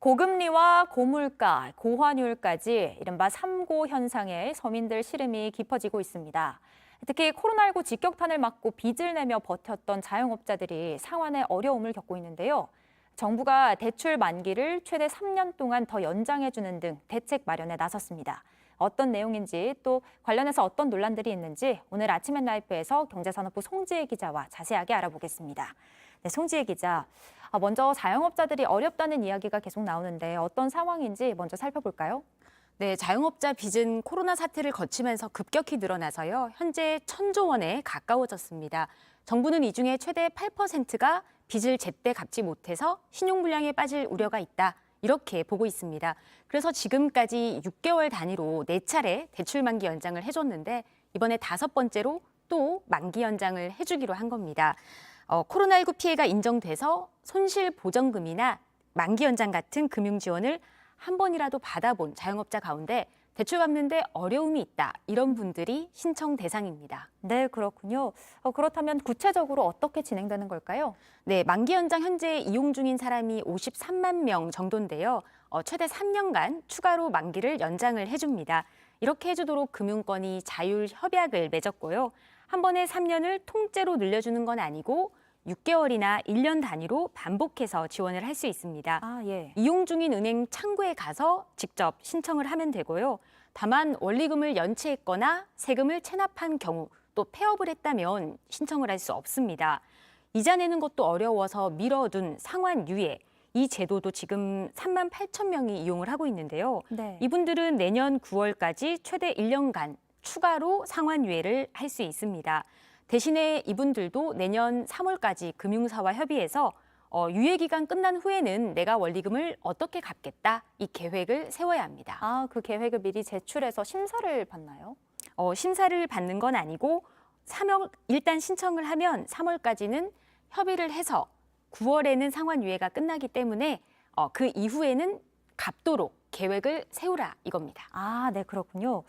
고금리와 고물가, 고환율까지 이른바 3고 현상에 서민들 시름이 깊어지고 있습니다. 특히 코로나19 직격탄을 맞고 빚을 내며 버텼던 자영업자들이 상환에 어려움을 겪고 있는데요. 정부가 대출 만기를 최대 3년 동안 더 연장해주는 등 대책 마련에 나섰습니다. 어떤 내용인지 또 관련해서 어떤 논란들이 있는지 오늘 아침 엔 라이프에서 경제산업부 송지혜 기자와 자세하게 알아보겠습니다. 네, 송지혜 기자, 먼저 자영업자들이 어렵다는 이야기가 계속 나오는데 어떤 상황인지 먼저 살펴볼까요? 네, 자영업자 빚은 코로나 사태를 거치면서 급격히 늘어나서요. 현재 1,000조 원에 가까워졌습니다. 정부는 이 중에 최대 8%가 빚을 제때 갚지 못해서 신용불량에 빠질 우려가 있다. 이렇게 보고 있습니다. 그래서 지금까지 6개월 단위로 4차례 대출 만기 연장을 해줬는데 이번에 5번째로 또 만기 연장을 해주기로 한 겁니다. 코로나19 피해가 인정돼서 손실보전금이나 만기 연장 같은 금융 지원을 한 번이라도 받아본 자영업자 가운데 대출 갚는데 어려움이 있다. 이런 분들이 신청 대상입니다. 네, 그렇군요. 그렇다면 구체적으로 어떻게 진행되는 걸까요? 네, 만기 연장 현재 이용 중인 사람이 53만 명 정도인데요. 최대 3년간 추가로 만기를 연장을 해줍니다. 이렇게 해주도록 금융권이 자율 협약을 맺었고요. 한 번에 3년을 통째로 늘려주는 건 아니고 6개월이나 1년 단위로 반복해서 지원을 할 수 있습니다. 예. 이용 중인 은행 창구에 가서 직접 신청을 하면 되고요. 다만 원리금을 연체했거나 세금을 체납한 경우 또 폐업을 했다면 신청을 할 수 없습니다. 이자 내는 것도 어려워서 미뤄둔 상환 유예, 이 제도도 지금 3만 8천 명이 이용을 하고 있는데요. 네. 이분들은 내년 9월까지 최대 1년간 추가로 상환 유예를 할 수 있습니다. 대신에 이분들도 내년 3월까지 금융사와 협의해서 유예 기간 끝난 후에는 내가 원리금을 어떻게 갚겠다 이 계획을 세워야 합니다. 그 계획을 미리 제출해서 심사를 받나요? 심사를 받는 건 아니고 3월 일단 신청을 하면 3월까지는 협의를 해서 9월에는 상환 유예가 끝나기 때문에 그 이후에는 갚도록 계획을 세우라 이겁니다. 네, 그렇군요.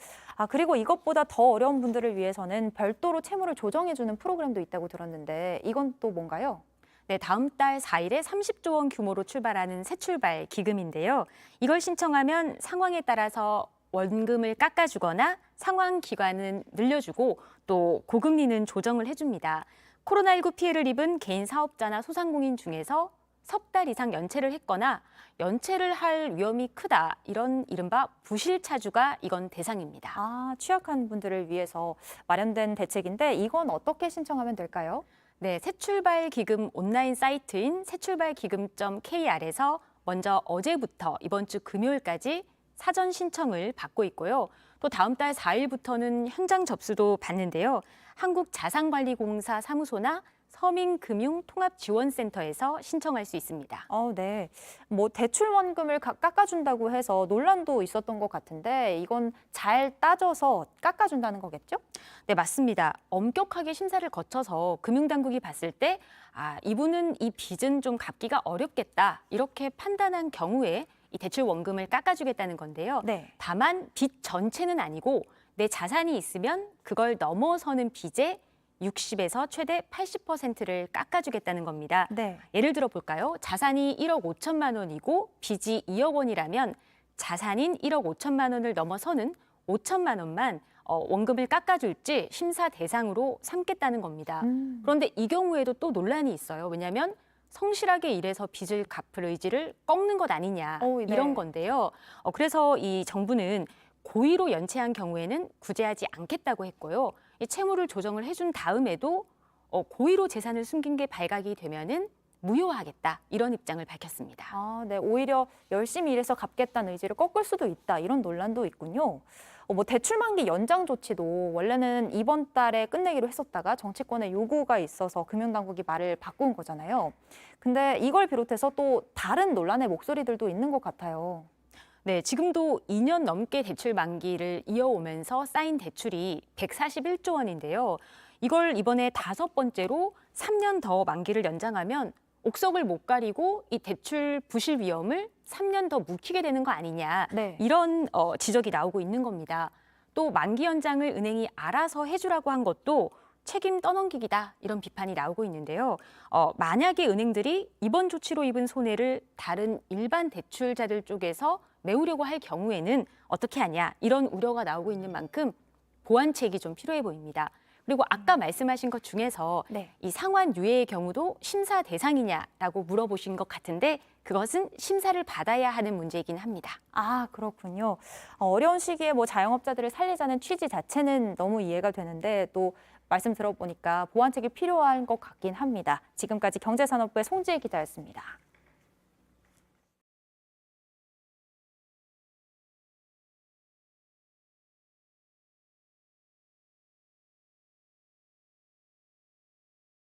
그리고 이것보다 더 어려운 분들을 위해서는 별도로 채무를 조정해주는 프로그램도 있다고 들었는데 이건 또 뭔가요? 네, 다음 달 4일에 30조 원 규모로 출발하는 새출발 기금인데요. 이걸 신청하면 상황에 따라서 원금을 깎아주거나 상환 기간은 늘려주고 또 고금리는 조정을 해줍니다. 코로나19 피해를 입은 개인 사업자나 소상공인 중에서 석 달 이상 연체를 했거나 연체를 할 위험이 크다. 이런 이른바 부실차주가 이건 대상입니다. 취약한 분들을 위해서 마련된 대책인데 이건 어떻게 신청하면 될까요? 네, 새출발 기금 온라인 사이트인 새출발기금.kr에서 먼저 어제부터 이번 주 금요일까지 사전 신청을 받고 있고요. 또 다음 달 4일부터는 현장 접수도 받는데요. 한국자산관리공사 사무소나 서민금융통합지원센터에서 신청할 수 있습니다. 네. 대출 원금을 깎아준다고 해서 논란도 있었던 것 같은데 이건 잘 따져서 깎아준다는 거겠죠? 네, 맞습니다. 엄격하게 심사를 거쳐서 금융당국이 봤을 때 이분은 이 빚은 좀 갚기가 어렵겠다 이렇게 판단한 경우에 이 대출 원금을 깎아주겠다는 건데요. 네. 다만 빚 전체는 아니고 내 자산이 있으면 그걸 넘어서는 빚의 60에서 최대 80%를 깎아주겠다는 겁니다. 네. 예를 들어 볼까요? 자산이 1억 5천만 원이고 빚이 2억 원이라면 자산인 1억 5천만 원을 넘어서는 5천만 원만 원금을 깎아줄지 심사 대상으로 삼겠다는 겁니다. 그런데 이 경우에도 또 논란이 있어요. 왜냐하면 성실하게 일해서 빚을 갚을 의지를 꺾는 것 아니냐 네. 이런 건데요. 그래서 이 정부는 고의로 연체한 경우에는 구제하지 않겠다고 했고요. 이 채무를 조정을 해준 다음에도 고의로 재산을 숨긴 게 발각이 되면은 무효화하겠다 이런 입장을 밝혔습니다. 네, 오히려 열심히 일해서 갚겠다는 의지를 꺾을 수도 있다 이런 논란도 있군요. 대출 만기 연장 조치도 원래는 이번 달에 끝내기로 했었다가 정치권의 요구가 있어서 금융당국이 말을 바꾼 거잖아요. 근데 이걸 비롯해서 또 다른 논란의 목소리들도 있는 것 같아요. 네, 지금도 2년 넘게 대출 만기를 이어오면서 쌓인 대출이 141조 원인데요. 이걸 이번에 5번째로 3년 더 만기를 연장하면 옥석을 못 가리고 이 대출 부실 위험을 3년 더 묵히게 되는 거 아니냐. 네. 이런 지적이 나오고 있는 겁니다. 또 만기 연장을 은행이 알아서 해주라고 한 것도 책임 떠넘기기다 이런 비판이 나오고 있는데요. 만약에 은행들이 이번 조치로 입은 손해를 다른 일반 대출자들 쪽에서 메우려고 할 경우에는 어떻게 하냐 이런 우려가 나오고 있는 만큼 보완책이 좀 필요해 보입니다. 그리고 아까 말씀하신 것 중에서 네. 이 상환 유예의 경우도 심사 대상이냐라고 물어보신 것 같은데 그것은 심사를 받아야 하는 문제이긴 합니다. 아, 그렇군요. 어려운 시기에 뭐 자영업자들을 살리자는 취지 자체는 너무 이해가 되는데 또 말씀 들어보니까 보완책이 필요한 것 같긴 합니다. 지금까지 경제산업부의 송지혜 기자였습니다.